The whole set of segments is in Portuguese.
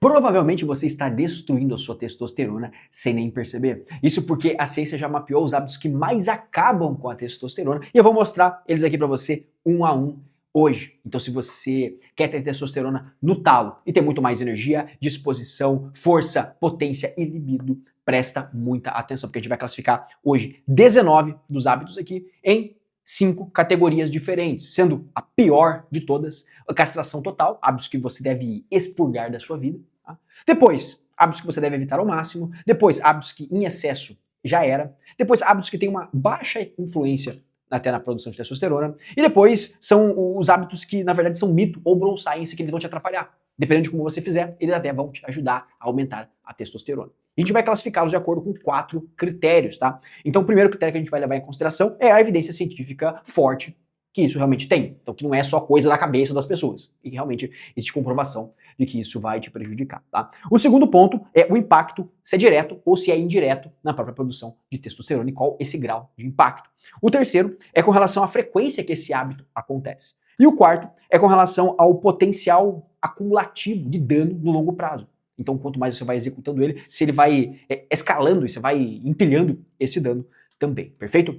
Provavelmente você está destruindo a sua testosterona sem nem perceber. Isso porque a ciência já mapeou os hábitos que mais acabam com a testosterona e eu vou mostrar eles aqui para você um a um hoje. Então se você quer ter testosterona no talo e ter muito mais energia, disposição, força, potência e libido, presta muita atenção, porque a gente vai classificar hoje 19 dos hábitos aqui em 5 categorias diferentes, sendo a pior de todas a castração total, hábitos que você deve expurgar da sua vida. Tá? Depois, hábitos que você deve evitar ao máximo. Depois, hábitos que em excesso já era. Depois, hábitos que têm uma baixa influência até na produção de testosterona. E depois, são os hábitos que, na verdade, são mito ou bro science, que eles vão te atrapalhar. Dependendo de como você fizer, eles até vão te ajudar a aumentar a testosterona. A gente vai classificá-los de acordo com 4 critérios, tá? Então, o primeiro critério que a gente vai levar em consideração é a evidência científica forte que isso realmente tem. Então, que não é só coisa da cabeça das pessoas. E que realmente existe comprovação de que isso vai te prejudicar, tá? O segundo ponto é o impacto, se é direto ou se é indireto na própria produção de testosterona e qual esse grau de impacto. O terceiro é com relação à frequência que esse hábito acontece. E o quarto é com relação ao potencial acumulativo de dano no longo prazo. Então, quanto mais você vai executando ele, se ele vai escalando e você vai empilhando esse dano também, perfeito?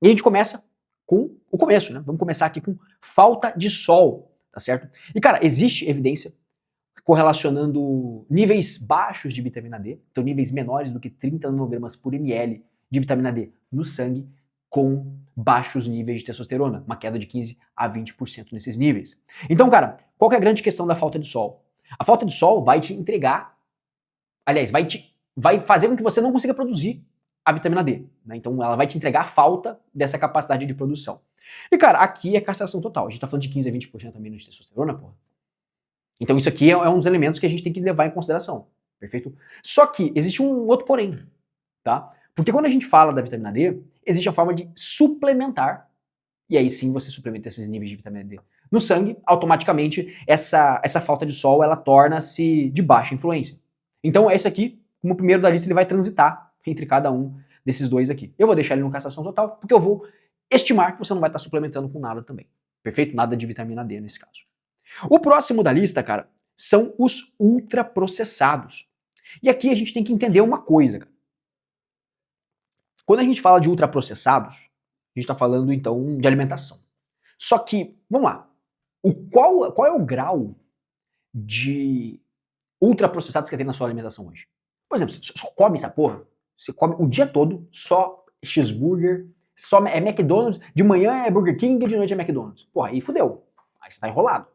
E a gente começa com o começo, né? Vamos começar aqui com falta de sol, tá certo? E, cara, existe evidência correlacionando níveis baixos de vitamina D, então níveis menores do que 30 nanogramas por ml de vitamina D no sangue, com baixos níveis de testosterona, uma queda de 15 a 20% nesses níveis. Então, cara, qual que é a grande questão da falta de sol? A falta de sol vai te entregar, aliás, vai fazer com que você não consiga produzir a vitamina D, né? Então ela vai te entregar a falta dessa capacidade de produção. E cara, aqui é castração total. A gente tá falando de 15 a 20% a menos de testosterona, porra. Então isso aqui é um dos elementos que a gente tem que levar em consideração, perfeito? Só que existe um outro porém, tá? Porque quando a gente fala da vitamina D, existe a forma de suplementar, e aí sim você suplementa esses níveis de vitamina D no sangue, automaticamente essa falta de sol ela torna-se de baixa influência. Então esse aqui, como o primeiro da lista, ele vai transitar entre cada um desses dois aqui. Eu vou deixar ele no castração total, porque eu vou estimar que você não vai estar suplementando com nada também. Perfeito? Nada de vitamina D nesse caso. O próximo da lista, cara, são os ultraprocessados. E aqui a gente tem que entender uma coisa, cara. Quando a gente fala de ultraprocessados, a gente está falando então de alimentação. Só que, vamos lá, qual é o grau de ultraprocessados que tem na sua alimentação hoje? Por exemplo, você só come essa porra, você come o dia todo só cheeseburger, só é McDonald's, de manhã é Burger King e de noite é McDonald's. Porra, aí fudeu, aí você tá enrolado.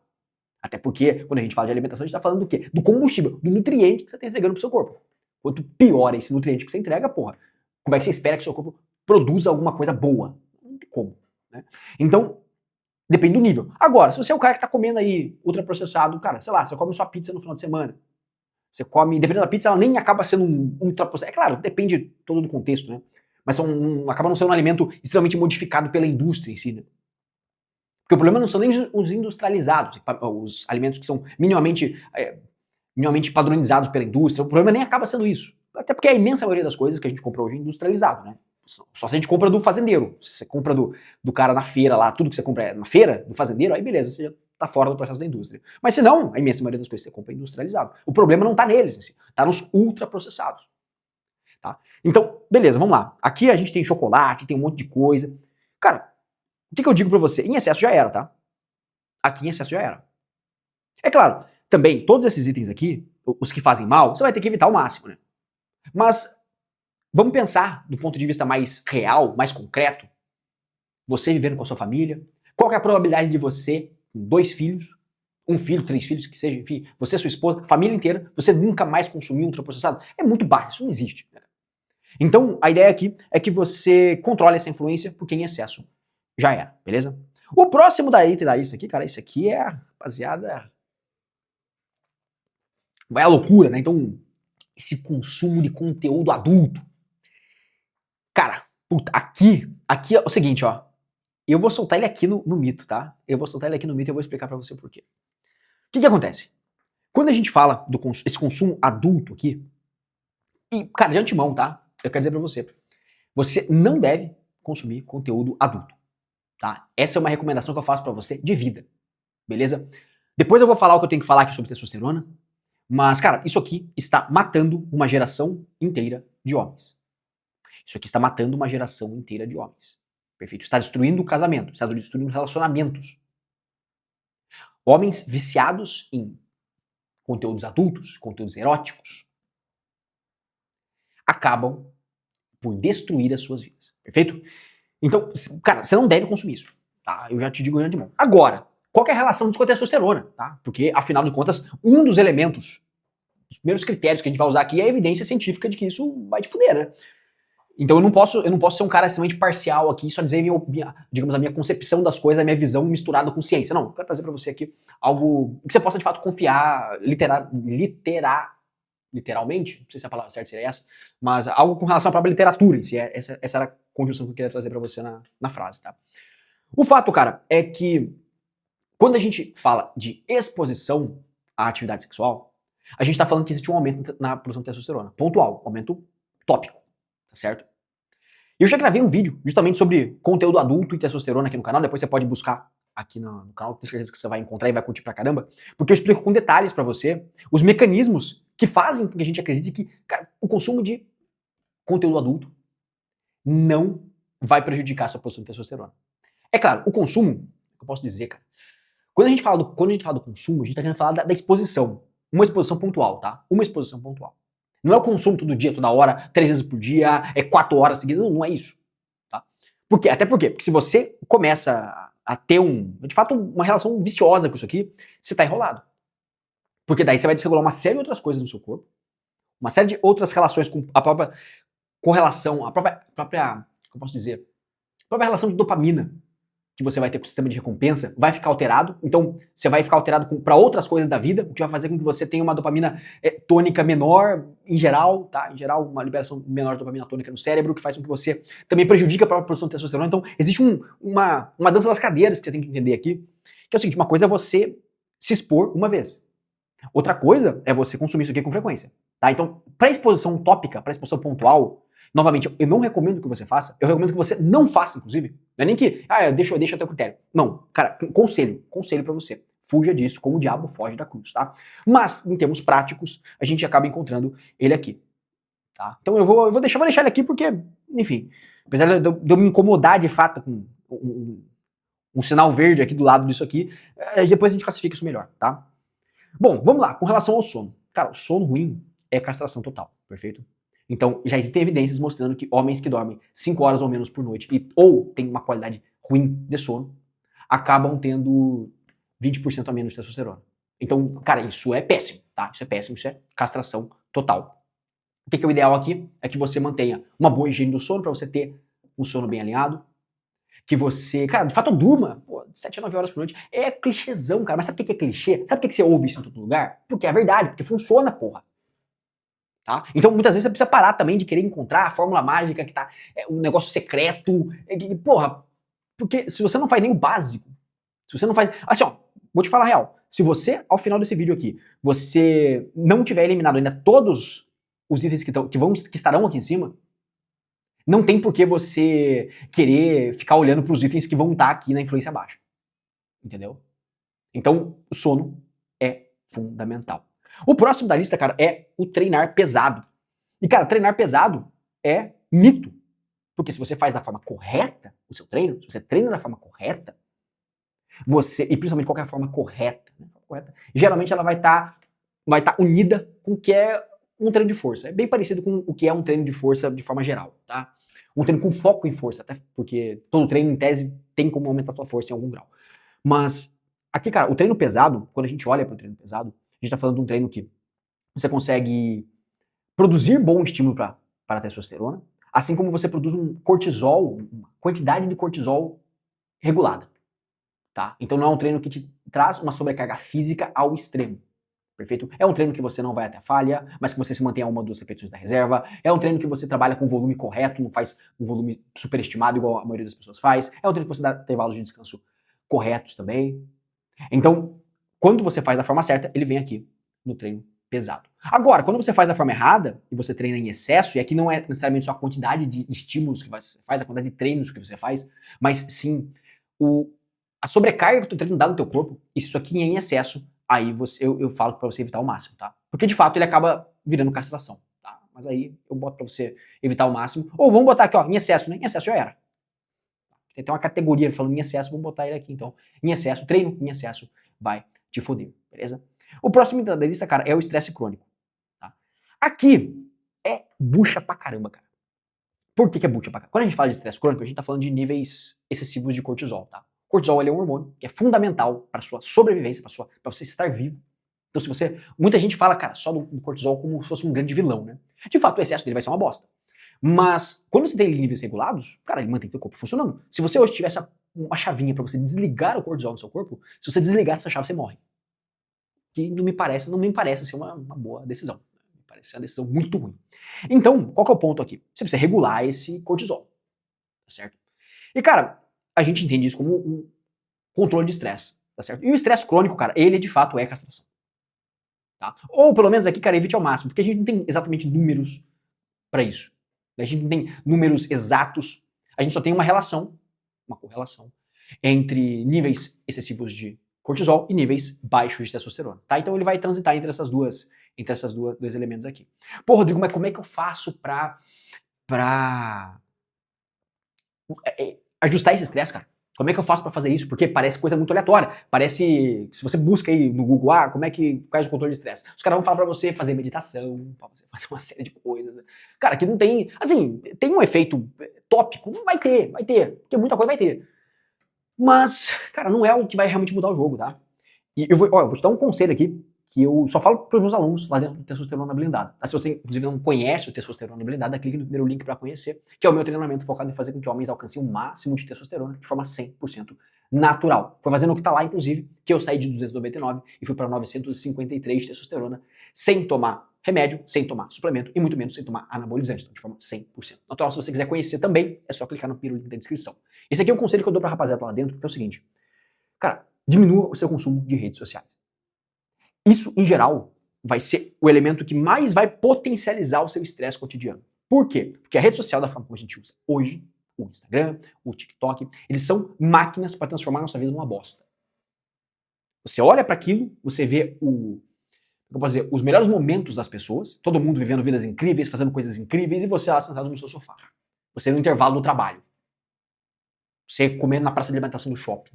Até porque, quando a gente fala de alimentação, a gente tá falando do quê? Do combustível, do nutriente que você tá entregando pro seu corpo. Quanto pior é esse nutriente que você entrega, porra, como é que você espera que seu corpo produza alguma coisa boa? Não tem como, né? Então, depende do nível. Agora, se você é o cara que tá comendo aí ultraprocessado, cara, sei lá, você come sua pizza no final de semana. Você come, dependendo da pizza, ela nem acaba sendo um ultraprocessado. É claro, depende todo do contexto, né? Mas acaba não sendo um alimento extremamente modificado pela indústria em si, né? Porque o problema não são nem os industrializados, os alimentos que são minimamente padronizados pela indústria. O problema nem acaba sendo isso. Até porque a imensa maioria das coisas que a gente compra hoje é industrializado, né? Só se a gente compra do fazendeiro. Se você compra do cara na feira lá, tudo que você compra é na feira, do fazendeiro, aí beleza, você já tá fora do processo da indústria. Mas se não, a imensa maioria das coisas que você compra é industrializado. O problema não tá neles, assim, tá nos ultraprocessados. Tá? Então, beleza, vamos lá. Aqui a gente tem chocolate, tem um monte de coisa. Cara, o que eu digo pra você? Em excesso já era, tá? Aqui em excesso já era. É claro, também, todos esses itens aqui, os que fazem mal, você vai ter que evitar ao máximo, né? Mas vamos pensar do ponto de vista mais real, mais concreto. Você vivendo com a sua família. Qual que é a probabilidade de você, com 2 filhos, 1 filho, 3 filhos, que seja, enfim, você, sua esposa, família inteira, você nunca mais consumir ultraprocessado? É muito baixo, isso não existe. Né? Então, a ideia aqui é que você controle essa influência, porque em excesso já era, beleza? O próximo da lista aqui, cara, isso aqui é, rapaziada, vai à loucura, né? Então, esse consumo de conteúdo adulto. Cara, puta, aqui é o seguinte, ó. Eu vou soltar ele aqui no mito, tá? Eu vou soltar ele aqui no mito e eu vou explicar pra você o porquê. O que acontece? Quando a gente fala esse consumo adulto aqui, e, cara, de antemão, tá? Eu quero dizer pra você não deve consumir conteúdo adulto, tá? Essa é uma recomendação que eu faço pra você de vida, beleza? Depois eu vou falar o que eu tenho que falar aqui sobre testosterona, Mas, cara, isso aqui está matando uma geração inteira de homens. Isso aqui está matando uma geração inteira de homens. Perfeito? Está destruindo o casamento, está destruindo relacionamentos. Homens viciados em conteúdos adultos, conteúdos eróticos, acabam por destruir as suas vidas. Perfeito? Então, cara, você não deve consumir isso. Tá? Eu já te digo de antemão. Agora, qual que é a relação disso com a testosterona? Tá? Porque, afinal de contas, um dos elementos, os primeiros critérios que a gente vai usar aqui é a evidência científica de que isso vai te fuder, né? Então eu não posso ser um cara extremamente parcial aqui e só dizer digamos, a minha concepção das coisas, a minha visão misturada com ciência. Não, eu quero trazer pra você aqui algo que você possa de fato confiar literalmente, não sei se a palavra certa seria essa, mas algo com relação à própria literatura em si. Essa era a conjunção que eu queria trazer pra você na frase, tá? O fato, cara, é que quando a gente fala de exposição à atividade sexual, a gente tá falando que existe um aumento na produção de testosterona. Pontual, aumento tópico, tá certo? Eu já gravei um vídeo justamente sobre conteúdo adulto e testosterona aqui no canal, depois você pode buscar aqui no canal, tenho certeza que você vai encontrar e vai curtir pra caramba, porque eu explico com detalhes pra você os mecanismos que fazem com que a gente acredite que, cara, o consumo de conteúdo adulto não vai prejudicar a sua produção de testosterona. É claro, o consumo, eu posso dizer, cara, quando a gente fala do consumo, a gente tá querendo falar da exposição. Uma exposição pontual, tá? Uma exposição pontual. Não é o consumo todo dia, toda hora, 3 vezes por dia, 4 horas seguidas, não é isso. Tá? Por quê? Até porque se você começa a ter de fato, uma relação viciosa com isso aqui, você tá enrolado. Porque daí você vai desregular uma série de outras coisas no seu corpo, uma série de outras relações com a própria correlação, a própria como eu posso dizer, a própria relação de dopamina que você vai ter com o sistema de recompensa vai ficar alterado, então você vai ficar alterado para outras coisas da vida, o que vai fazer com que você tenha uma dopamina tônica menor, em geral, tá? Em geral, uma liberação menor de dopamina tônica no cérebro, que faz com que você também prejudique a própria produção de testosterona. Então, existe uma dança das cadeiras que você tem que entender aqui, que é o seguinte, uma coisa é você se expor uma vez. Outra coisa é você consumir isso aqui com frequência, tá? Então, para exposição tópica, para exposição pontual, novamente, eu não recomendo que você faça, eu recomendo que você não faça, inclusive. Não é nem que, eu deixo até o critério. Não, cara, conselho pra você. Fuja disso, como o diabo foge da cruz, tá? Mas, em termos práticos, a gente acaba encontrando ele aqui, tá? Então eu vou deixar ele aqui porque, enfim, apesar de eu me incomodar de fato com um sinal verde aqui do lado disso aqui, depois a gente classifica isso melhor, tá? Bom, vamos lá, com relação ao sono. Cara, o sono ruim é castração total, perfeito? Então, já existem evidências mostrando que homens que dormem 5 horas ou menos por noite ou têm uma qualidade ruim de sono, acabam tendo 20% a menos de testosterona. Então, cara, isso é péssimo, tá? Isso é péssimo, isso é castração total. O que é o ideal aqui? É que você mantenha uma boa higiene do sono para você ter um sono bem alinhado, que você, cara, de fato durma, 7 a 9 horas por noite. É clichêzão, cara, mas sabe o que é clichê? Sabe por que você ouve isso em todo lugar? Porque é verdade, porque funciona, porra. Tá? Então, muitas vezes você precisa parar também de querer encontrar a fórmula mágica que tá um negócio secreto. Porra, porque se você não faz nem o básico, se você não faz. Assim, ó, vou te falar a real. Se você, ao final desse vídeo aqui, você não tiver eliminado ainda todos os itens que estarão aqui em cima, não tem por que você querer ficar olhando para os itens que vão estar aqui na influência baixa. Entendeu? Então, o sono é fundamental. O próximo da lista, cara, é o treinar pesado. E, cara, treinar pesado é mito. Porque se você faz da forma correta o seu treino, se você treina da forma correta, e principalmente qualquer forma correta, geralmente ela vai estar unida com o que é um treino de força. É bem parecido com o que é um treino de força de forma geral, tá? Um treino com foco em força, até porque todo treino, em tese, tem como aumentar a sua força em algum grau. Mas, aqui, cara, o treino pesado, quando a gente olha para o treino pesado, a gente tá falando de um treino que você consegue produzir bom estímulo para a testosterona, assim como você produz um cortisol, uma quantidade de cortisol regulada, tá? Então não é um treino que te traz uma sobrecarga física ao extremo, perfeito? É um treino que você não vai até falha, mas que você se mantém a 1 ou 2 repetições da reserva, é um treino que você trabalha com volume correto, não faz um volume superestimado igual a maioria das pessoas faz, é um treino que você dá intervalos de descanso corretos também. Então, quando você faz da forma certa, ele vem aqui no treino pesado. Agora, quando você faz da forma errada, e você treina em excesso, e aqui não é necessariamente só a quantidade de estímulos que você faz, a quantidade de treinos que você faz, mas sim a sobrecarga que o treino dá no teu corpo, isso aqui em excesso aí eu falo pra você evitar ao máximo, tá? Porque de fato ele acaba virando castração, tá? Mas aí eu boto pra você evitar ao máximo. Ou vamos botar aqui, ó, em excesso, né? Em excesso já era. Tem uma categoria falando em excesso, vamos botar ele aqui então. Em excesso, treino em excesso vai te foder, beleza? O próximo da lista, cara, é o estresse crônico, tá? Aqui é bucha pra caramba, cara. Por que é bucha pra caramba? Quando a gente fala de estresse crônico, a gente tá falando de níveis excessivos de cortisol, tá? Cortisol ele é um hormônio que é fundamental para sua sobrevivência, para você estar vivo. Então, se você. Muita gente fala, cara, só do cortisol como se fosse um grande vilão, né? De fato, o excesso dele vai ser uma bosta. Mas, quando você tem níveis regulados, cara, ele mantém seu corpo funcionando. Se você hoje tivesse uma chavinha para você desligar o cortisol do seu corpo, se você desligar essa chave, você morre. Que não me parece ser uma boa decisão. Me parece ser uma decisão muito ruim. Então, qual que é o ponto aqui? Você precisa regular esse cortisol, tá certo? E, cara, a gente entende isso como um controle de estresse, tá certo? E o estresse crônico, cara, ele de fato é castração. Tá? Ou pelo menos aqui, cara, evite ao máximo, porque a gente não tem exatamente números para isso. A gente não tem números exatos, a gente só tem uma relação, uma correlação, entre níveis excessivos de cortisol e níveis baixos de testosterona, tá? Então ele vai transitar entre esses dois elementos aqui. Pô, Rodrigo, mas como é que eu faço pra ajustar esse estresse, cara? Como é que eu faço pra fazer isso? Porque parece coisa muito aleatória. Parece, se você busca aí no Google, como é que faz o controle de estresse? Os caras vão falar pra você fazer meditação, pra você fazer uma série de coisas. Cara, que não tem, assim, tem um efeito tópico, vai ter, porque muita coisa vai ter. Mas, cara, não é o que vai realmente mudar o jogo, tá? E eu vou te dar um conselho aqui, que eu só falo para os meus alunos lá dentro do Testosterona Blindada. Se você, inclusive, não conhece o Testosterona Blindada, clique no primeiro link para conhecer, que é o meu treinamento focado em fazer com que homens alcancem o máximo de testosterona de forma 100% natural. Foi fazendo o que está lá, inclusive, que eu saí de 299 e fui para 953 de testosterona, sem tomar remédio, sem tomar suplemento e muito menos sem tomar anabolizante, então de forma 100% natural. Se você quiser conhecer também, é só clicar no primeiro link da descrição. Esse aqui é um conselho que eu dou pra rapaziada lá dentro, que é o seguinte, cara, diminua o seu consumo de redes sociais. Isso, em geral, vai ser o elemento que mais vai potencializar o seu estresse cotidiano. Por quê? Porque a rede social, da forma como a gente usa hoje, o Instagram, o TikTok, eles são máquinas para transformar a nossa vida numa bosta. Você olha para aquilo, você vê os melhores momentos das pessoas, todo mundo vivendo vidas incríveis, fazendo coisas incríveis, e você lá sentado no seu sofá. Você no intervalo do trabalho. Você comendo na praça de alimentação do shopping.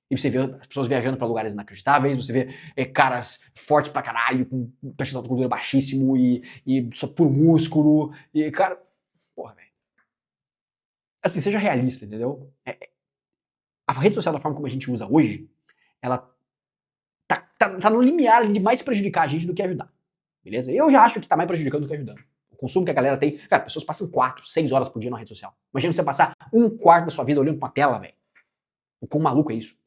E você vê as pessoas viajando para lugares inacreditáveis, você vê caras fortes pra caralho, com um percentual de gordura baixíssimo e só puro músculo. E, cara, porra, velho. Assim, seja realista, entendeu? A rede social, da forma como a gente usa hoje, ela tá no limiar de mais prejudicar a gente do que ajudar. Beleza? Eu já acho que tá mais prejudicando do que ajudando. O consumo que a galera tem. Cara, pessoas passam 4, 6 horas por dia na rede social. Imagina você passar um quarto da sua vida olhando pra uma tela, velho. O quão maluco é isso?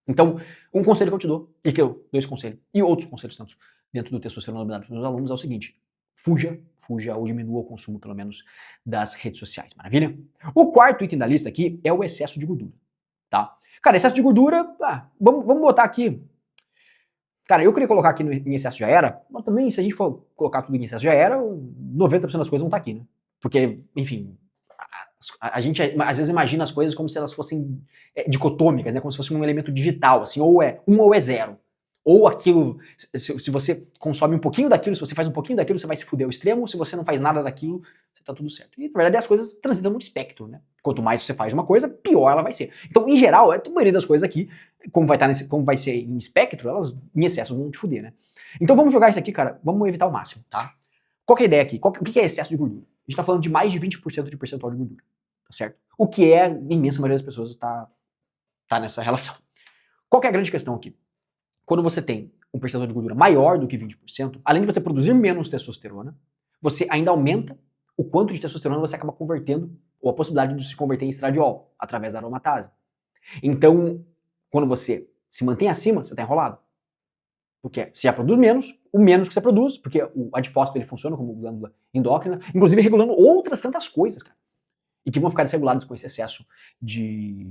Então, um conselho que eu te dou, e que eu dou esse conselho, e outros conselhos tanto dentro do Testosterona para os meus alunos, é o seguinte: fuja ou diminua o consumo, pelo menos, das redes sociais. Maravilha? O quarto item da lista aqui é o excesso de gordura, tá? Cara, excesso de gordura, vamos botar aqui. Cara, eu queria colocar aqui em excesso já era, mas também, se a gente for colocar tudo em excesso já era, 90% das coisas vão estar aqui, né? Porque, enfim, a gente às vezes imagina as coisas como se elas fossem dicotômicas, né? Como se fosse um elemento digital, assim, ou é 1 ou é 0. Ou aquilo, se você consome um pouquinho daquilo, se você faz um pouquinho daquilo, você vai se fuder ao extremo, se você não faz nada daquilo, você tá tudo certo. E, na verdade, as coisas transitam no espectro, né? Quanto mais você faz uma coisa, pior ela vai ser. Então, em geral, a maioria das coisas aqui, como vai ser em espectro, elas em excesso vão te fuder, né? Então vamos jogar isso aqui, cara, vamos evitar o máximo, tá? Qual que é a ideia aqui? O que é excesso de gordura? A gente tá falando de mais de 20% de percentual de gordura, tá certo? O que é, a imensa maioria das pessoas tá nessa relação. Qual que é a grande questão aqui? Quando você tem um percentual de gordura maior do que 20%, além de você produzir menos testosterona, você ainda aumenta o quanto de testosterona você acaba convertendo, ou a possibilidade de se converter em estradiol, através da aromatase. Então, quando você se mantém acima, você está enrolado. Porque você já produz menos, o menos que você produz, porque o adipócito ele funciona como glândula endócrina, inclusive regulando outras tantas coisas, cara, e que vão ficar desreguladas com esse excesso de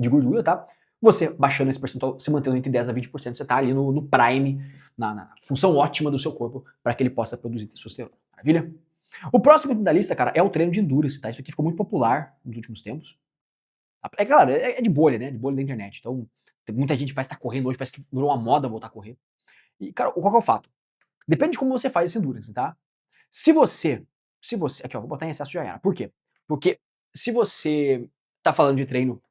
gordura, tá? Você baixando esse percentual, se mantendo entre 10% a 20%, você está ali no prime, na função ótima do seu corpo, para que ele possa produzir testosterona. Maravilha? O próximo item da lista, cara, é o treino de endurance, tá? Isso aqui ficou muito popular nos últimos tempos. É claro, é de bolha, né? De bolha da internet. Então, Muita gente parece estar correndo hoje, parece que virou uma moda voltar a correr. E, cara, qual que é o fato? Depende de como você faz esse endurance, tá? Se você, aqui ó, vou botar em excesso já era. Por quê? Porque se você tá falando de treino,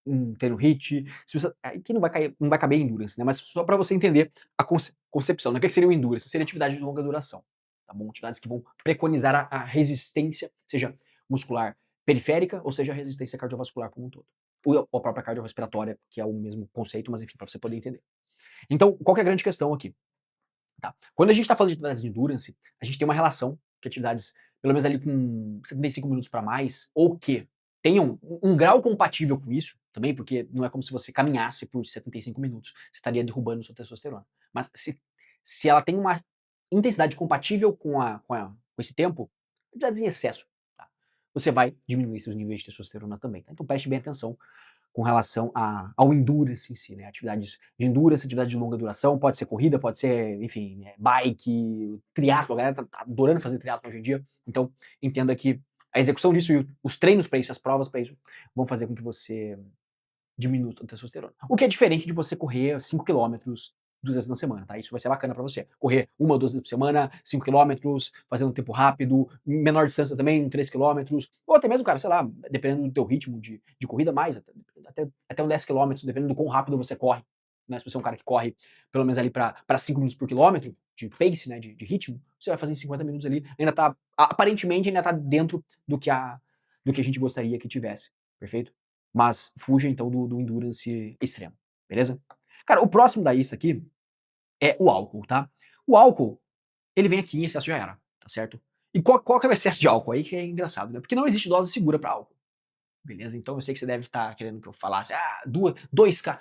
um treino HIIT, se você, aí que não vai caber endurance, né? Mas só para você entender a concepção, né? O que seria o endurance? Seria atividade de longa duração, tá bom? Atividades que vão preconizar a resistência, seja muscular periférica ou seja a resistência cardiovascular como um todo. Ou a própria cardiorrespiratória, que é o mesmo conceito, mas enfim, para você poder entender. Então, qual que é a grande questão aqui? Tá. Quando a gente está falando de atividades de endurance, a gente tem uma relação que atividades, pelo menos ali com 75 minutos para mais, ou que tenham um grau compatível com isso, também, porque não é como se você caminhasse por 75 minutos, você estaria derrubando sua testosterona. Mas se ela tem uma intensidade compatível com esse tempo, atividades em excesso, tá? Você vai diminuir seus níveis de testosterona também. Tá? Então preste bem atenção com relação ao endurance em si, né? Atividades de endurance, atividade de longa duração, pode ser corrida, pode ser, enfim, bike, triatlo, a galera tá adorando fazer triatlo hoje em dia, então entenda que a execução disso e os treinos para isso, as provas para isso, vão fazer com que você diminua a testosterona. O que é diferente de você correr 5 quilômetros 2 vezes na semana, tá? Isso vai ser bacana para você. Correr 1 ou 2 vezes por semana, 5 quilômetros, fazendo um tempo rápido, menor distância também, 3 quilômetros, ou até mesmo, cara, sei lá, dependendo do teu ritmo de corrida, mais, até um 10 quilômetros, dependendo do quão rápido você corre. Né? Se você é um cara que corre pelo menos ali para 5 minutos por quilômetro, de pace, né, de ritmo, você vai fazer em 50 minutos ali, ainda tá, aparentemente ainda tá dentro do que a gente gostaria que tivesse, perfeito? Mas fuja então do endurance extremo, beleza? Cara, o próximo da lista aqui é o álcool, tá? O álcool, ele vem aqui em excesso já era, tá certo? E qual que é o excesso de álcool aí que é engraçado, né? Porque não existe dose segura para álcool. Beleza? Então eu sei que você deve estar querendo que eu falasse,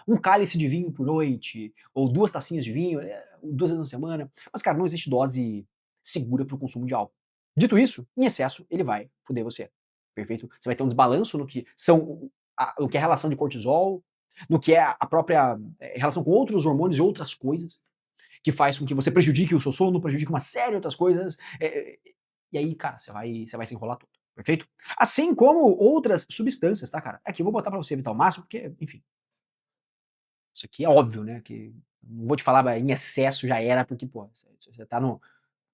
um cálice de vinho por noite, ou 2 tacinhas de vinho, 2 vezes na semana. Mas, cara, não existe dose segura para o consumo de álcool. Dito isso, em excesso, ele vai foder você. Perfeito? Você vai ter um desbalanço no que no que é a relação de cortisol, no que é a própria relação com outros hormônios e outras coisas, que faz com que você prejudique o seu sono, prejudique uma série de outras coisas. E aí, cara, você vai se enrolar todo. Perfeito? Assim como outras substâncias, tá, cara? Aqui eu vou botar pra você evitar ao máximo, porque, enfim, isso aqui é óbvio, né? Que não vou te falar em excesso já era, porque, pô, você tá no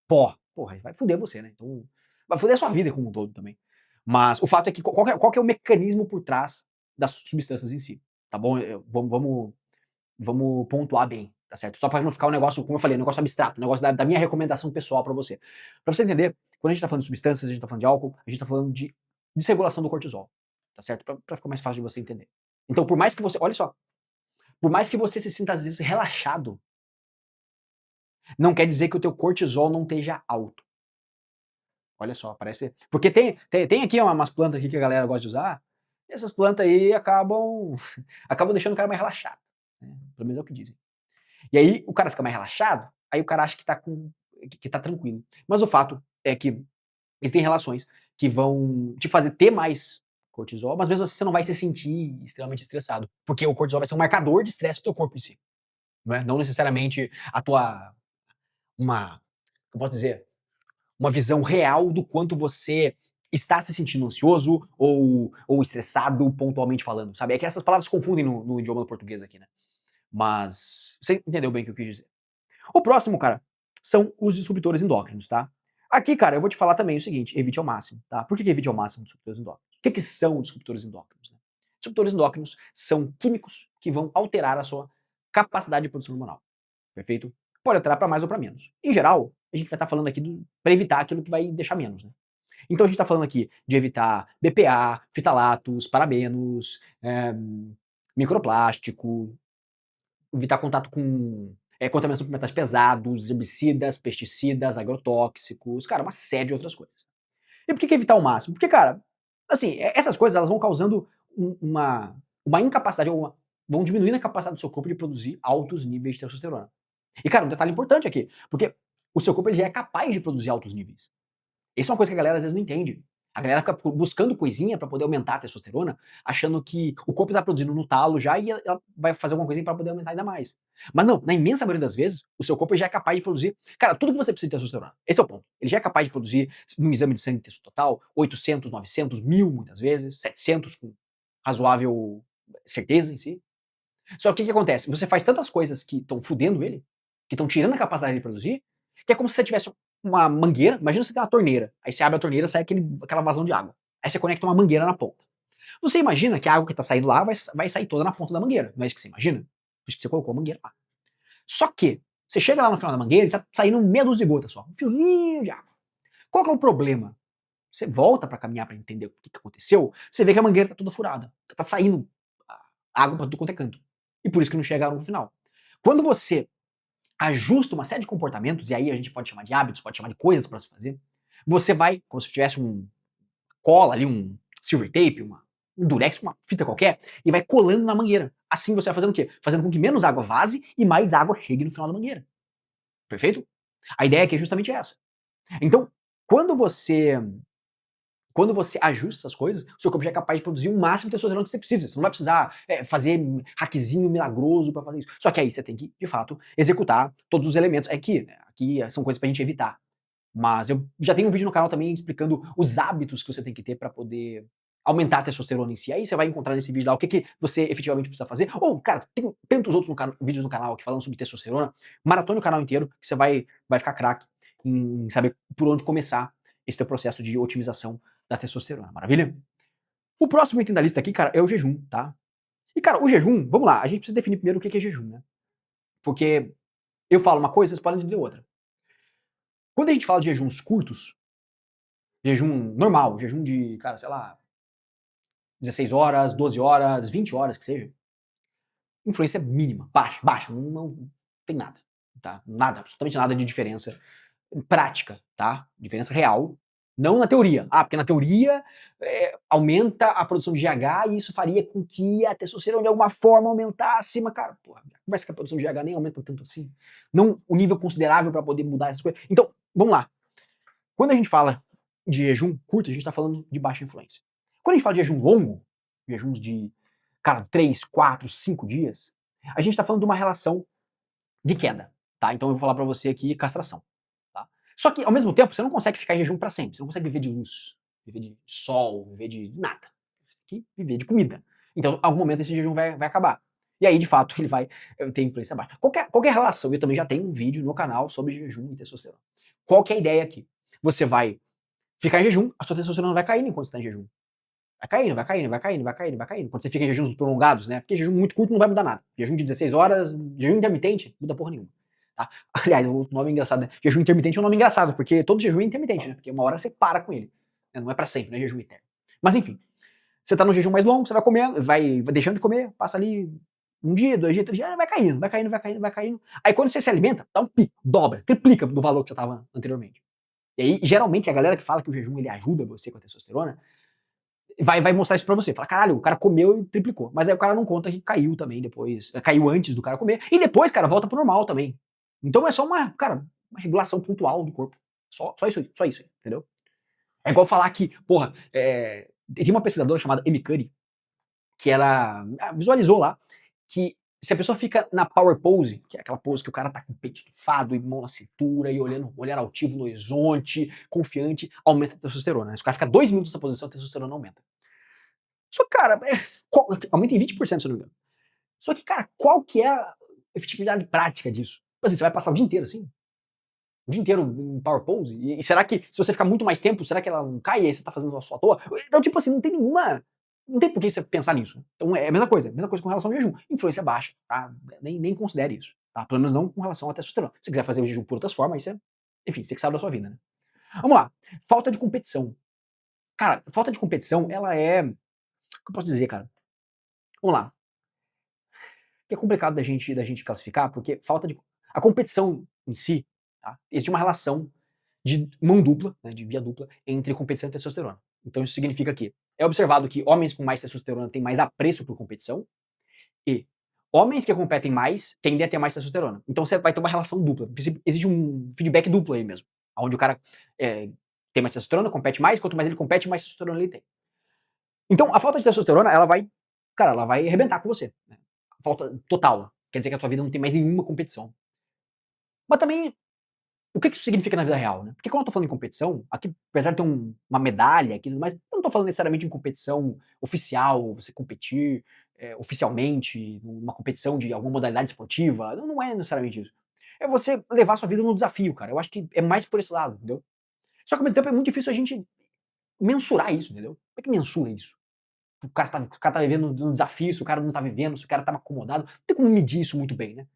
pó. Porra, vai fuder você, né? Então, vai fuder a sua vida como um todo também. Mas o fato é que qual que é o mecanismo por trás das substâncias em si? Tá bom? Vamos pontuar bem, tá certo? Só para não ficar um negócio, como eu falei, um negócio abstrato, um negócio da minha recomendação pessoal para você. Para você entender, quando a gente tá falando de substâncias, a gente tá falando de álcool, a gente tá falando de desregulação do cortisol, tá certo? Para ficar mais fácil de você entender. Então, por mais que você, olha só, por mais que você se sinta às vezes relaxado, não quer dizer que o teu cortisol não esteja alto. Olha só, parece. Porque tem aqui umas plantas aqui que a galera gosta de usar, e essas plantas aí acabam deixando o cara mais relaxado. Né? Pelo menos é o que dizem. E aí o cara fica mais relaxado, aí o cara acha que tá tranquilo. Mas o fato é que existem relações que vão te fazer ter mais cortisol, mas mesmo assim você não vai se sentir extremamente estressado, porque o cortisol vai ser um marcador de estresse pro teu corpo em si, não é? Não necessariamente uma, como posso dizer, uma visão real do quanto você está se sentindo ansioso ou estressado, pontualmente falando, sabe? É que essas palavras se confundem no idioma do português aqui, né? Mas você entendeu bem o que eu quis dizer. O próximo, cara, são os disruptores endócrinos, tá? Aqui, cara, eu vou te falar também o seguinte, evite ao máximo, tá? Por que evite ao máximo disruptores endócrinos? O que são disruptores endócrinos? Né? Disruptores endócrinos são químicos que vão alterar a sua capacidade de produção hormonal, perfeito? Pode alterar para mais ou para menos. Em geral, a gente vai estar falando aqui para evitar aquilo que vai deixar menos, né? Então a gente está falando aqui de evitar BPA, fitalatos, parabenos, microplástico, evitar contato com contaminação por metais pesados, herbicidas, pesticidas, agrotóxicos, cara, uma série de outras coisas. E por que evitar ao máximo? Porque, cara, assim, essas coisas elas vão causando uma incapacidade, vão diminuindo a capacidade do seu corpo de produzir altos níveis de testosterona. E, cara, um detalhe importante aqui, porque o seu corpo ele já é capaz de produzir altos níveis. Isso é uma coisa que a galera às vezes não entende. A galera fica buscando coisinha pra poder aumentar a testosterona, achando que o corpo tá produzindo no talo já e ela vai fazer alguma coisinha pra poder aumentar ainda mais. Mas não, na imensa maioria das vezes, o seu corpo já é capaz de produzir, cara, tudo que você precisa de testosterona. Esse é o ponto. Ele já é capaz de produzir, num exame de sangue testo total, 800, 900, 1000 muitas vezes, 700 com razoável certeza em si. Só que o que acontece? Você faz tantas coisas que estão fudendo ele, que estão tirando a capacidade de produzir, que é como se você tivesse uma mangueira. Imagina você tem uma torneira. Aí você abre a torneira e sai aquela vazão de água. Aí você conecta uma mangueira na ponta. Você imagina que a água que está saindo lá vai sair toda na ponta da mangueira. Não é isso que você imagina? Por isso que você colocou a mangueira lá. Só que você chega lá no final da mangueira e tá saindo meia dúzia de gota só. Um fiozinho de água. Qual que é o problema? Você volta para caminhar para entender o que aconteceu, você vê que a mangueira tá toda furada. Tá saindo água para tudo quanto é canto. E por isso que não chegaram no final. Quando você ajusta uma série de comportamentos, e aí a gente pode chamar de hábitos, pode chamar de coisas para se fazer, você vai, como se tivesse um cola ali, um silver tape, um durex, uma fita qualquer, e vai colando na mangueira. Assim você vai fazendo o quê? Fazendo com que menos água vaze e mais água chegue no final da mangueira. Perfeito? A ideia aqui é justamente essa. Então, quando você quando você ajusta essas coisas, o seu corpo já é capaz de produzir o máximo de testosterona que você precisa. Você não vai precisar fazer hackzinho milagroso para fazer isso. Só que aí você tem que, de fato, executar todos os elementos. Aqui são coisas pra gente evitar. Mas eu já tenho um vídeo no canal também explicando os hábitos que você tem que ter para poder aumentar a testosterona em si. Aí você vai encontrar nesse vídeo lá o que você efetivamente precisa fazer. Ou, cara, tem tantos outros vídeos no canal aqui falando sobre testosterona. Maratone o canal inteiro, que você vai ficar craque em saber por onde começar esse teu processo de otimização da testosterona. Maravilha? O próximo item da lista aqui, cara, é o jejum, tá? E, cara, o jejum, vamos lá, a gente precisa definir primeiro o que é jejum, né? Porque eu falo uma coisa, vocês podem entender outra. Quando a gente fala de jejuns curtos, jejum normal, jejum de, cara, sei lá, 16 horas, 12 horas, 20 horas, que seja, influência mínima, baixa, não tem nada, tá? Nada, absolutamente nada de diferença prática, tá? Diferença real, não na teoria. Porque na teoria aumenta a produção de GH e isso faria com que a testosterona de alguma forma aumentasse, mas, cara, porra, conversa que a produção de GH nem aumenta tanto assim. Não o nível considerável para poder mudar essas coisas. Então, vamos lá. Quando a gente fala de jejum curto, a gente está falando de baixa influência. Quando a gente fala de jejum longo, jejuns de, cara, 3, 4, 5 dias, a gente está falando de uma relação de queda, tá? Então eu vou falar para você aqui castração, tá? Só que, ao mesmo tempo, você não consegue ficar em jejum para sempre. Você não consegue viver de luz, viver de sol, viver de nada. Você tem que viver de comida. Então, em algum momento esse jejum vai acabar. E aí, de fato, ele vai ter influência baixa. Qualquer relação, eu também já tenho um vídeo no canal sobre jejum e testosterona. Qual que é a ideia aqui? Você vai ficar em jejum, a sua testosterona vai caindo enquanto você está em jejum. Vai caindo, vai caindo, vai caindo, vai caindo, vai caindo. Quando você fica em jejuns prolongados, né? Porque jejum muito curto não vai mudar nada. Jejum de 16 horas, jejum intermitente, muda porra nenhuma. Tá? Aliás, o nome é engraçado, né? Jejum intermitente é um nome engraçado, porque todo jejum é intermitente, né? Porque uma hora você para com ele. Né? Não é pra sempre, não é jejum eterno. Mas enfim, você tá no jejum mais longo, você vai comendo, vai deixando de comer, passa ali um dia, 2 dias, 3 dias, vai caindo, vai caindo, vai caindo, vai caindo. Aí quando você se alimenta, dá um pico, dobra, triplica do valor que você tava anteriormente. E aí, geralmente, a galera que fala que o jejum ele ajuda você com a testosterona, vai mostrar isso pra você. Fala, caralho, o cara comeu e triplicou. Mas aí o cara não conta que caiu também depois. Caiu antes do cara comer. E depois, cara, volta pro normal também. Então é só uma regulação pontual do corpo. Só isso, entendeu? É igual falar que, porra, tem uma pesquisadora chamada Amy Cuddy, que ela visualizou lá que se a pessoa fica na power pose, que é aquela pose que o cara tá com o peito estufado e mão na cintura e olhando, olhar altivo no horizonte, confiante, aumenta a testosterona. Se o cara fica 2 minutos nessa posição, a testosterona aumenta. Só que, cara, aumenta em 20%, se eu não me engano. Só que, cara, qual que é a efetividade prática disso? Tipo assim, você vai passar o dia inteiro assim? O dia inteiro em power pose? E será que, se você ficar muito mais tempo, será que ela não cai e aí você tá fazendo a sua toa? Então, tipo assim, não tem nenhuma. Não tem por que você pensar nisso. Então é a mesma coisa com relação ao jejum. Influência baixa, tá? Nem considere isso, tá? Pelo menos não com relação à testosterona. Se você quiser fazer o jejum por outras formas, aí você, enfim, você tem que saber da sua vida, né? Vamos lá. Falta de competição. Cara, falta de competição, ela é. O que eu posso dizer, cara? Vamos lá. Que é complicado da gente classificar, porque falta de. A competição em si, tá? Existe uma relação de mão dupla, né, de via dupla, entre competição e testosterona. Então isso significa que é observado que homens com mais testosterona têm mais apreço por competição e homens que competem mais tendem a ter mais testosterona. Então você vai ter uma relação dupla. Existe um feedback duplo aí mesmo, onde o cara tem mais testosterona, compete mais, quanto mais ele compete, mais testosterona ele tem. Então a falta de testosterona, ela vai arrebentar com você. Né? Falta total. Quer dizer que a tua vida não tem mais nenhuma competição. Mas também O que isso significa na vida real, né? Porque quando eu tô falando em competição, aqui, apesar de ter uma medalha aqui, mas eu não tô falando necessariamente em competição oficial, você competir oficialmente, numa competição de alguma modalidade esportiva, não é necessariamente isso. É você levar a sua vida no desafio, cara. Eu acho que é mais por esse lado, entendeu? Só que ao mesmo tempo é muito difícil a gente mensurar isso, entendeu? Como é que mensura isso? O cara tá vivendo um desafio, se o cara não tá vivendo, se o cara tá acomodado. Não tem como medir isso muito bem, né?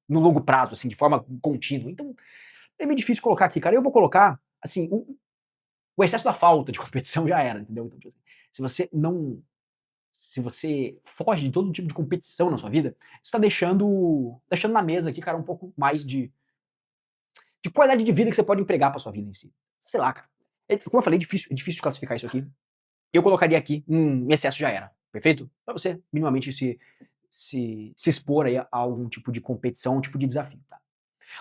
No longo prazo, assim, de forma contínua. Então, é meio difícil colocar aqui, cara. Eu vou colocar, assim, o excesso da falta de competição já era, entendeu? Então, tipo assim, se você não. Se você foge de todo tipo de competição na sua vida, você tá deixando na mesa aqui, cara, um pouco mais de qualidade de vida que você pode empregar pra sua vida em si. Sei lá, cara. Como eu falei, é difícil classificar isso aqui. Eu colocaria aqui, excesso já era. Perfeito? Pra você minimamente se expor aí a algum tipo de competição, um tipo de desafio, tá?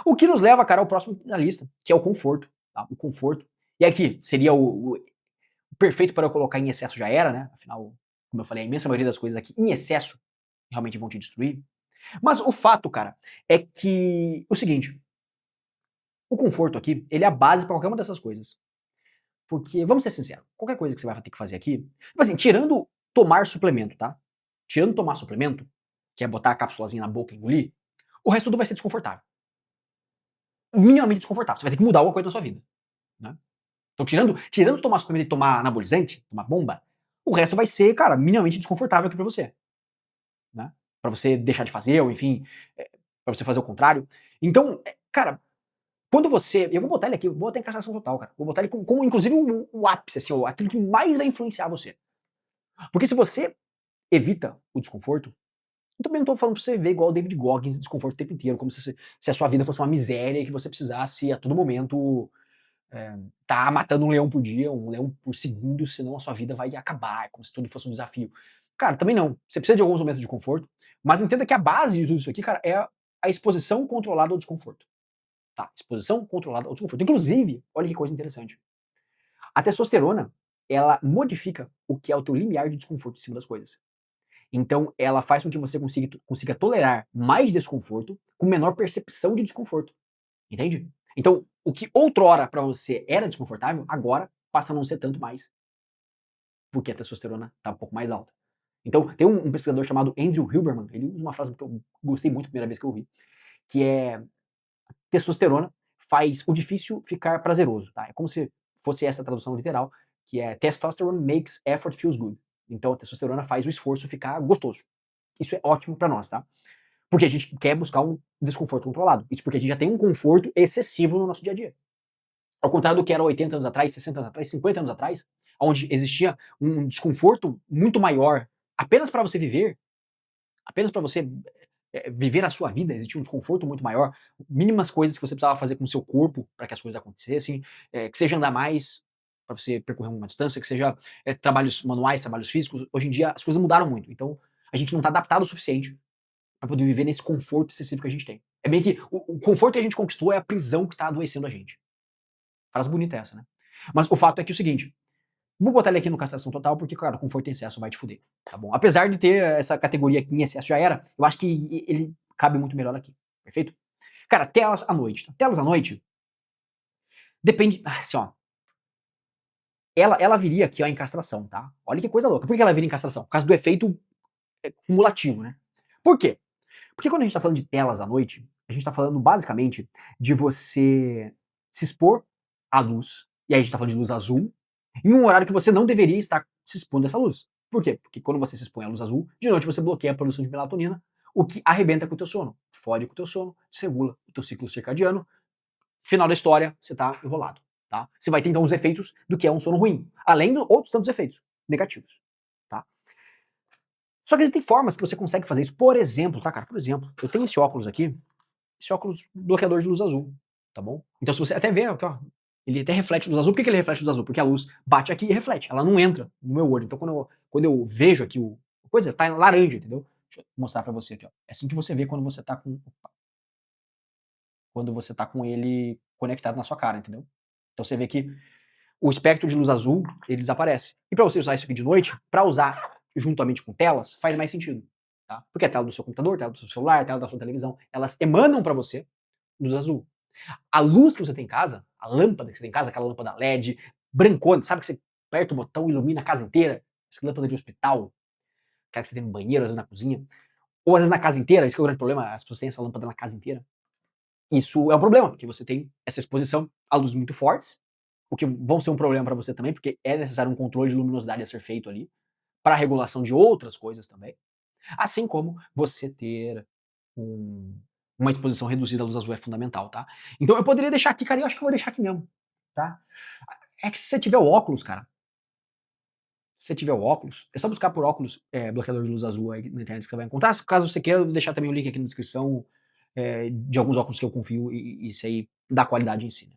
O que nos leva, cara, ao próximo da lista, que é o conforto, tá? O conforto. E aqui seria o perfeito para eu colocar em excesso já era, né? Afinal, como eu falei, a imensa maioria das coisas aqui em excesso realmente vão te destruir. Mas o fato, cara, é que o seguinte, o conforto aqui, ele é a base para qualquer uma dessas coisas. Porque, vamos ser sinceros, qualquer coisa que você vai ter que fazer aqui, tipo assim, tirando tomar suplemento, tá? Tirando tomar suplemento, que é botar a cápsulazinha na boca e engolir, o resto tudo vai ser desconfortável. Minimamente desconfortável. Você vai ter que mudar alguma coisa na sua vida, né? Então, tirando tomar suplemento e tomar anabolizante, tomar bomba, o resto vai ser, cara, minimamente desconfortável aqui pra você, né? Pra você deixar de fazer, ou enfim, pra você fazer o contrário. Então, cara, quando você. Eu vou botar ele aqui, vou botar em castração total, cara. Vou botar ele como inclusive, o ápice, assim, aquilo que mais vai influenciar você. Porque se você evita o desconforto, eu também não tô falando pra você ver igual o David Goggins, desconforto o tempo inteiro, como se a sua vida fosse uma miséria e que você precisasse a todo momento tá matando um leão por dia, um leão por segundo, senão a sua vida vai acabar, como se tudo fosse um desafio. Cara, também não. Você precisa de alguns momentos de conforto, mas entenda que a base de tudo isso aqui, cara, é a exposição controlada ao desconforto. Tá? Exposição controlada ao desconforto. Inclusive, olha que coisa interessante. A testosterona, ela modifica o que é o teu limiar de desconforto em cima das coisas. Então, ela faz com que você consiga tolerar mais desconforto com menor percepção de desconforto. Entende? Então, o que outrora para você era desconfortável, agora passa a não ser tanto mais, porque a testosterona tá um pouco mais alta. Então, tem um pesquisador chamado Andrew Huberman, ele usa uma frase que eu gostei muito a primeira vez que eu ouvi, que é testosterona faz o difícil ficar prazeroso, tá? É como se fosse essa a tradução literal, que é testosterone makes effort feels good. Então, a testosterona faz o esforço ficar gostoso. Isso é ótimo para nós, tá? Porque a gente quer buscar um desconforto controlado. Isso porque a gente já tem um conforto excessivo no nosso dia a dia. Ao contrário do que era 80 anos atrás, 60 anos atrás, 50 anos atrás, onde existia um desconforto muito maior apenas para você viver, apenas para você viver a sua vida, existia um desconforto muito maior, mínimas coisas que você precisava fazer com o seu corpo para que as coisas acontecessem, que seja andar mais para você percorrer uma distância, que seja trabalhos manuais, trabalhos físicos. Hoje em dia as coisas mudaram muito, então a gente não está adaptado o suficiente para poder viver nesse conforto excessivo que a gente tem. É bem que o conforto que a gente conquistou é a prisão que está adoecendo a gente. Frase bonita essa, né? Mas o fato é que é o seguinte, vou botar ele aqui no castração total porque, cara, conforto em excesso vai te fuder, tá bom? Apesar de ter essa categoria aqui em excesso já era, eu acho que ele cabe muito melhor aqui, perfeito? Cara, telas à noite. Tá? Telas à noite, depende, assim, ó, ela viria aqui, ó, em castração, tá? Olha que coisa louca. Por que ela viria em castração? Por causa do efeito cumulativo, né? Por quê? Porque quando a gente tá falando de telas à noite, a gente tá falando basicamente de você se expor à luz, e aí a gente tá falando de luz azul, em um horário que você não deveria estar se expondo a essa luz. Por quê? Porque quando você se expõe à luz azul, de noite você bloqueia a produção de melatonina, o que arrebenta com o teu sono, fode com o teu sono, desregula o teu ciclo circadiano, final da história, você tá enrolado, tá? Você vai ter então os efeitos do que é um sono ruim, além de outros tantos efeitos negativos, tá? Só que existem formas que você consegue fazer isso. Por exemplo, tá, cara? Por exemplo, eu tenho esse óculos aqui, esse óculos bloqueador de luz azul, tá bom? Então se você até vê aqui, ó, ele até reflete luz azul. Por que ele reflete luz azul? Porque a luz bate aqui e reflete, ela não entra no meu olho. Então quando eu vejo aqui a coisa, tá em laranja, entendeu? Deixa eu mostrar pra você aqui, ó. É assim que você vê quando você tá com ele conectado na sua cara, entendeu? Então você vê que o espectro de luz azul, ele desaparece. E para você usar isso aqui de noite, para usar juntamente com telas, faz mais sentido, tá? Porque a tela do seu computador, a tela do seu celular, a tela da sua televisão, elas emanam para você luz azul. A luz que você tem em casa, a lâmpada que você tem em casa, aquela lâmpada LED, brancona, sabe que você aperta o botão e ilumina a casa inteira? Essa lâmpada de hospital, aquela que você tem no banheiro, às vezes na cozinha, ou às vezes na casa inteira, esse que é o grande problema, as pessoas têm essa lâmpada na casa inteira. Isso é um problema, porque você tem essa exposição a luzes muito fortes, o que vão ser um problema para você também, porque é necessário um controle de luminosidade a ser feito ali, para a regulação de outras coisas também. Assim como você ter um, uma exposição reduzida à luz azul é fundamental, tá? Então eu poderia deixar aqui, cara, e eu acho que eu vou deixar aqui mesmo, tá? É que se você tiver o óculos, cara, se você tiver o óculos, é só buscar por óculos bloqueador de luz azul aí na internet que você vai encontrar. Caso você queira, eu vou deixar também o link aqui na descrição de alguns óculos que eu confio e isso aí dá qualidade em si, né?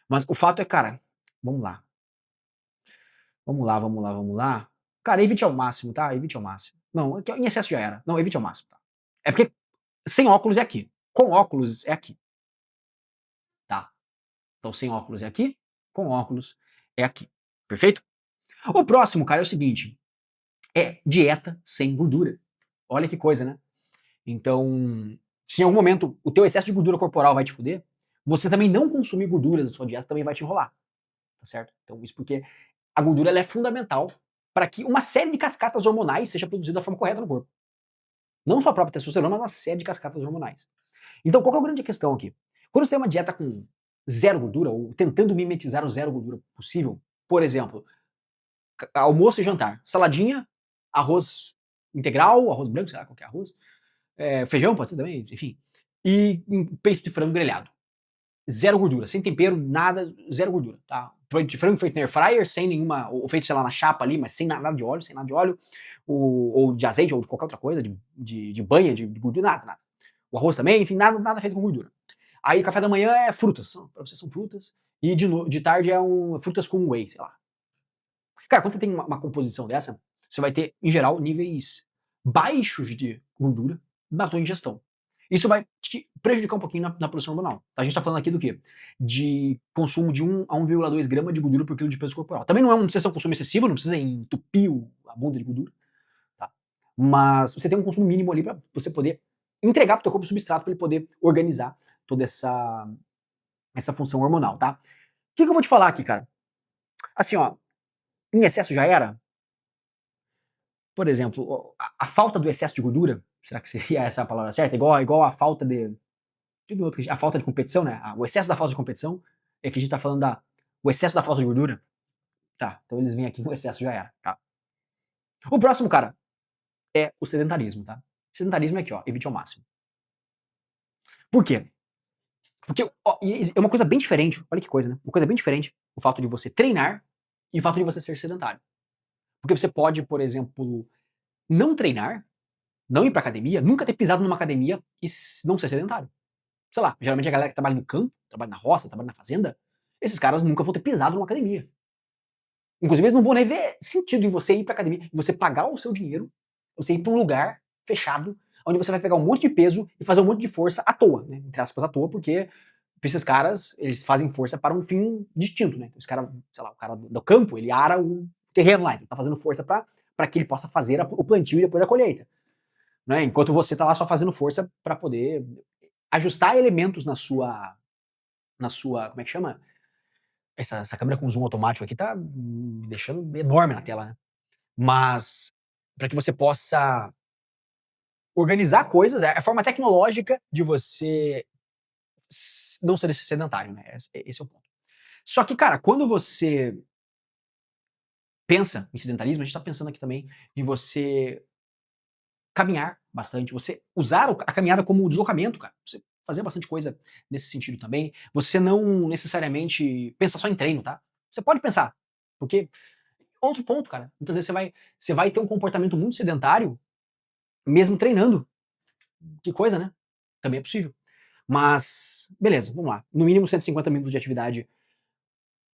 Mas o fato é, cara, vamos lá. Vamos lá, vamos lá, vamos lá. Cara, evite ao máximo, tá? Evite ao máximo. Não, em excesso já era. Não, evite ao máximo, tá? É porque sem óculos é aqui. Com óculos é aqui, tá? Então sem óculos é aqui, com óculos é aqui. Perfeito? O próximo, cara, é o seguinte: é dieta sem gordura. Olha que coisa, né? Então, se em algum momento o teu excesso de gordura corporal vai te fuder, você também não consumir gorduras da sua dieta também vai te enrolar, tá certo? Então, isso porque a gordura ela é fundamental para que uma série de cascatas hormonais seja produzida da forma correta no corpo. Não só a própria testosterona, mas uma série de cascatas hormonais. Então, qual que é a grande questão aqui? Quando você tem uma dieta com zero gordura, ou tentando mimetizar o zero gordura possível, por exemplo, almoço e jantar, saladinha, arroz integral, arroz branco, sei lá qual que é arroz, feijão pode ser também, enfim, e um peito de frango grelhado. Zero gordura, sem tempero, nada, zero gordura, tá? Peito de frango feito na air fryer, sem nenhuma, ou feito, sei lá, na chapa ali, mas sem nada de óleo, sem nada de óleo, ou de azeite, ou de qualquer outra coisa, de banha, de gordura, nada, nada. O arroz também, enfim, nada feito com gordura. Aí café da manhã é frutas, pra vocês são frutas, e de tarde é frutas com whey, sei lá. Cara, quando você tem uma composição dessa, você vai ter, em geral, níveis baixos de gordura na tua ingestão. Isso vai te prejudicar um pouquinho na produção hormonal. A gente está falando aqui do quê? De consumo de 1 a 1,2 grama de gordura por quilo de peso corporal. Também não precisa ser um consumo excessivo, não precisa entupir a bunda de gordura, tá? Mas você tem um consumo mínimo ali para você poder entregar para o teu corpo substrato para ele poder organizar toda essa função hormonal, tá? O que eu vou te falar aqui, cara? Assim, ó, em excesso já era? Por exemplo, a falta do excesso de gordura, será que seria essa a palavra certa? Igual a falta de. Teve outro a falta de competição, né? O excesso da falta de competição é que a gente tá falando o excesso da falta de gordura. Tá, então eles vêm aqui no excesso já era, tá? O próximo, cara, é o sedentarismo, tá? Sedentarismo é aqui, ó, evite ao máximo. Por quê? Porque ó, é uma coisa bem diferente, olha que coisa, né? Uma coisa bem diferente o fato de você treinar e o fato de você ser sedentário. Porque você pode, por exemplo, não treinar, não ir pra academia, nunca ter pisado numa academia e não ser sedentário. Sei lá, geralmente a galera que trabalha no campo, trabalha na roça, trabalha na fazenda, esses caras nunca vão ter pisado numa academia. Inclusive, eles não vão nem ver sentido em você ir pra academia, em você pagar o seu dinheiro, você ir pra um lugar fechado, onde você vai pegar um monte de peso e fazer um monte de força à toa, né? Entre aspas, à toa, porque esses caras, eles fazem força para um fim distinto, né? Os caras, sei lá, o cara do campo, ele ara o terreno lá, ele tá fazendo força para que ele possa fazer o plantio e depois a colheita, né? Enquanto você tá lá só fazendo força para poder ajustar elementos na sua, como é que chama? Essa câmera com zoom automático aqui tá me deixando enorme na tela, né? Mas para que você possa organizar coisas, é a forma tecnológica de você não ser sedentário, né? Esse é o ponto. Só que, cara, quando você pensa em sedentarismo, a gente tá pensando aqui também em você caminhar bastante, você usar a caminhada como deslocamento, cara. Você fazer bastante coisa nesse sentido também. Você não necessariamente pensa só em treino, tá? Você pode pensar, porque outro ponto, cara. Muitas vezes você vai ter um comportamento muito sedentário mesmo treinando. Que coisa, né? Também é possível. Mas, beleza, vamos lá. No mínimo 150 minutos de atividade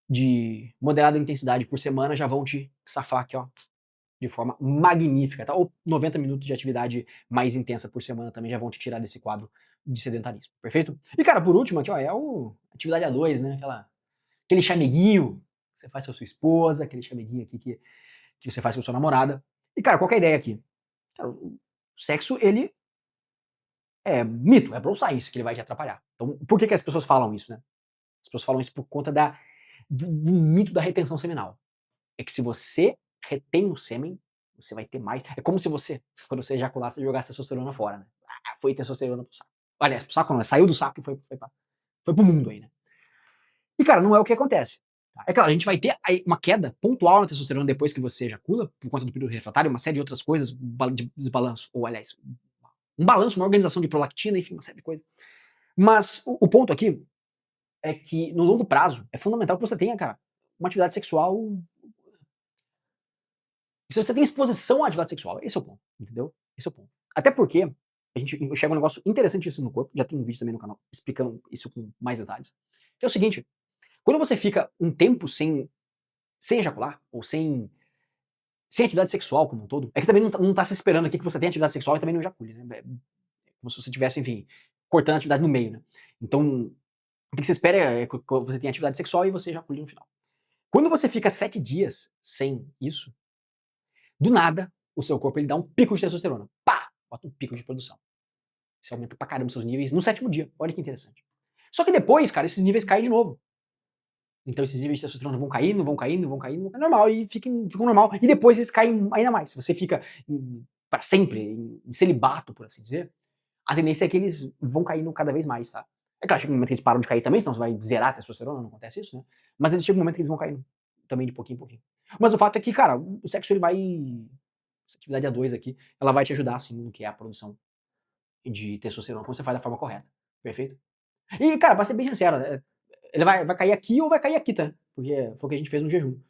de moderada intensidade por semana já vão te safar aqui, ó, de forma magnífica, tá? Ou 90 minutos de atividade mais intensa por semana também já vão te tirar desse quadro de sedentarismo, perfeito? E, cara, por último aqui, ó, é o atividade A2, né? Aquele chameguinho que você faz com a sua esposa, aquele chameguinho aqui que você faz com a sua namorada. E, cara, qual que é a ideia aqui? Cara, o sexo, ele É mito, é bro science que ele vai te atrapalhar. Então, por que que as pessoas falam isso, né? As pessoas falam isso por conta do mito da retenção seminal. É que se você retém o sêmen, você vai ter mais. É como se você, quando você ejaculasse, jogasse testosterona fora, né? Ah, foi testosterona pro saco. Aliás, pro saco não, saiu do saco e foi pro mundo aí, né? E, cara, não é o que acontece. Tá? É claro, a gente vai ter aí uma queda pontual na testosterona depois que você ejacula, por conta do período refratário, uma série de outras coisas, de desbalanço, ou aliás, um balanço, uma organização de prolactina, enfim, uma série de coisas. Mas o ponto aqui é que, no longo prazo, é fundamental que você tenha, cara, uma atividade sexual. Se você tem exposição à atividade sexual, esse é o ponto, entendeu? Esse é o ponto. Até porque a gente chega um negócio interessantíssimo no corpo, já tem um vídeo também no canal explicando isso com mais detalhes, que é o seguinte, quando você fica um tempo sem ejacular, ou sem atividade sexual como um todo, é que também não tá se esperando aqui que você tenha atividade sexual e também não ejacule, né? É como se você tivesse, enfim, cortando a atividade no meio, né? Então, o que você espera é que você tenha atividade sexual e você ejacule no final. Quando você fica 7 dias sem isso, do nada, o seu corpo ele dá um pico de testosterona. Pá! Bota um pico de produção. Você aumenta pra caramba os seus níveis no 7º dia. Olha que interessante. Só que depois, cara, esses níveis caem de novo. Então esses níveis de testosterona vão caindo, vão caindo, vão caindo, é normal, e ficam normal. E depois eles caem ainda mais. Se você fica para sempre em celibato, por assim dizer, a tendência é que eles vão caindo cada vez mais, tá? É claro, chega um momento que eles param de cair também, senão você vai zerar a testosterona, não acontece isso, né? Mas eles chega um momento que eles vão caindo também de pouquinho em pouquinho. Mas o fato é que, cara, o sexo ele vai. Essa atividade A2 aqui, ela vai te ajudar, sim, no que é a produção de testosterona, quando você faz da forma correta. Perfeito? E, cara, pra ser bem sincero, ele vai cair aqui ou vai cair aqui, tá? Porque foi o que a gente fez no jejum.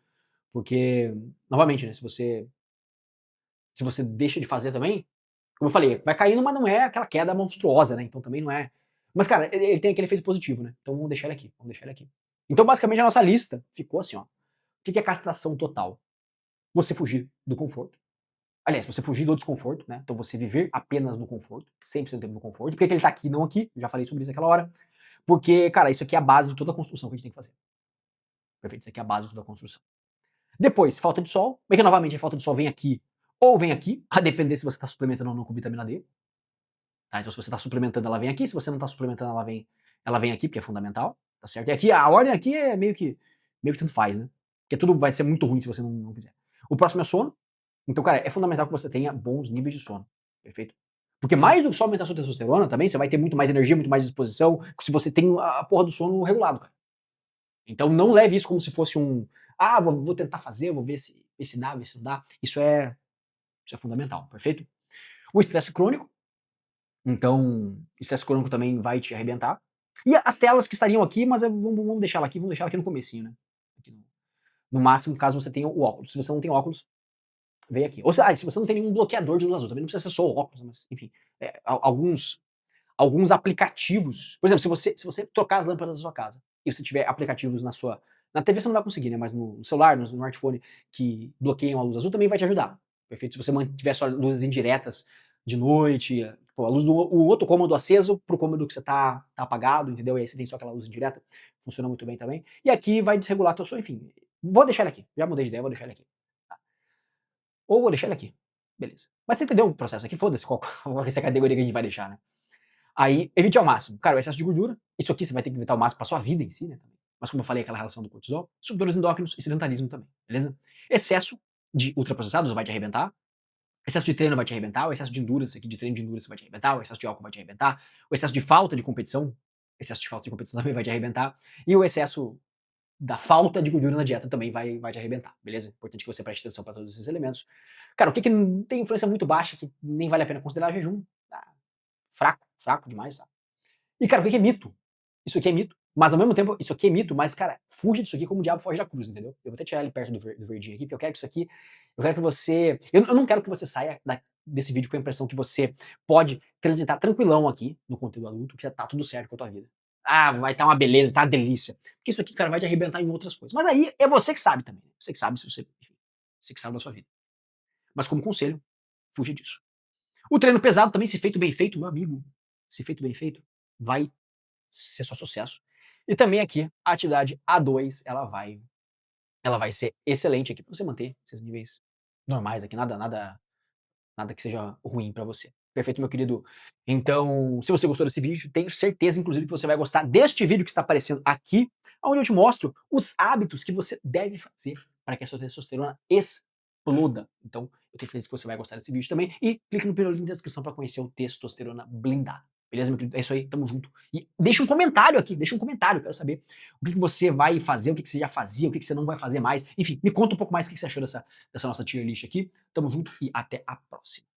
Porque, novamente, né, se você deixa de fazer também, como eu falei, vai caindo, mas não é aquela queda monstruosa, né? Então também não é. Mas, cara, ele tem aquele efeito positivo, né? Então vamos deixar ele aqui. Vamos deixar ele aqui. Então, basicamente, a nossa lista ficou assim, ó. O que é castração total? Você fugir do conforto. Aliás, você fugir do desconforto, né? Então você viver apenas no conforto, 100% do tempo no conforto. Por que ele tá aqui e não aqui? Eu já falei sobre isso naquela hora. Porque, cara, isso aqui é a base de toda a construção que a gente tem que fazer. Perfeito? Isso aqui é a base de toda a construção. Depois, falta de sol. Porque, novamente, a falta de sol vem aqui ou vem aqui, a depender se você está suplementando ou não com vitamina D. Tá? Então, se você está suplementando, ela vem aqui. Se você não está suplementando, ela vem aqui, porque é fundamental. Tá certo? E aqui, a ordem aqui é meio que tanto faz, né? Porque tudo vai ser muito ruim se você não fizer. O próximo é sono. Então, cara, é fundamental que você tenha bons níveis de sono. Perfeito? Porque mais do que só aumentar a sua testosterona também, você vai ter muito mais energia, muito mais disposição, se você tem a porra do sono regulado, cara. Então não leve isso como se fosse vou tentar fazer, vou ver se dá, ver se não dá. Isso é fundamental, perfeito? O estresse crônico, então, estresse crônico também vai te arrebentar. E as telas que estariam aqui, mas vamos deixar ela aqui, vamos deixar ela aqui no comecinho, né? Aqui no máximo, caso você tenha o óculos. Se você não tem óculos, vem aqui. Ou se você não tem nenhum bloqueador de luz azul, também não precisa ser só o óculos, mas enfim, alguns aplicativos. Por exemplo, se você trocar as lâmpadas da sua casa e você tiver aplicativos na TV você não vai conseguir, né? Mas no celular, no smartphone, que bloqueiam a luz azul, também vai te ajudar. Perfeito? Se você mantiver só luzes indiretas de noite, tipo, a luz o outro cômodo aceso pro cômodo que você tá apagado, entendeu? E aí você tem só aquela luz indireta, funciona muito bem também. E aqui vai desregular teu sono, enfim. Vou deixar ele aqui. Já mudei de ideia, vou deixar ele aqui. Tá? Ou vou deixar ele aqui. Beleza. Mas você entendeu o processo aqui? Foda-se qual vai ser a categoria que a gente vai deixar, né? Aí, evite ao máximo. Cara, o excesso de gordura, isso aqui você vai ter que evitar ao máximo pra sua vida em si, né? Mas como eu falei, aquela relação do cortisol, subdores endócrinos e sedentarismo também, beleza? Excesso de ultraprocessados vai te arrebentar, excesso de treino vai te arrebentar, o excesso de endurance aqui, de treino de endurance vai te arrebentar, o excesso de álcool vai te arrebentar, o excesso de falta de competição, também vai te arrebentar, e o excesso da falta de gordura na dieta também vai te arrebentar, beleza? Importante que você preste atenção para todos esses elementos. Cara, o que tem influência muito baixa, que nem vale a pena considerar jejum? Tá? Fraco demais, tá? E, cara, o que é mito? Isso aqui é mito, mas ao mesmo tempo, isso aqui é mito, mas, cara, fuja disso aqui como o diabo foge da cruz, entendeu? Eu vou até tirar ele perto do verdinho aqui, porque eu quero que isso aqui. Eu quero que você. Eu não quero que você saia desse vídeo com a impressão que você pode transitar tranquilão aqui no conteúdo adulto, que tá tudo certo com a tua vida. Ah, vai estar uma beleza, tá uma delícia. Porque isso aqui, cara, vai te arrebentar em outras coisas. Mas aí é você que sabe também. Você que sabe se você. Enfim, você que sabe da sua vida. Mas como conselho, fuja disso. O treino pesado também, se feito bem feito, meu amigo, se feito bem feito, vai ser só sucesso. E também aqui, a atividade A2, ela vai ser excelente aqui para você manter esses níveis normais aqui, nada que seja ruim para você. Perfeito, meu querido. Então, se você gostou desse vídeo, tenho certeza, inclusive, que você vai gostar deste vídeo que está aparecendo aqui, onde eu te mostro os hábitos que você deve fazer para que a sua testosterona exploda. Então, eu tenho certeza que você vai gostar desse vídeo também. E clique no primeiro link da descrição para conhecer o Testosterona Blindado. Beleza, meu querido? É isso aí, tamo junto. E deixa um comentário aqui, deixa um comentário, quero saber o que você vai fazer, o que você já fazia, o que você não vai fazer mais. Enfim, me conta um pouco mais o que você achou dessa nossa tier list aqui. Tamo junto e até a próxima.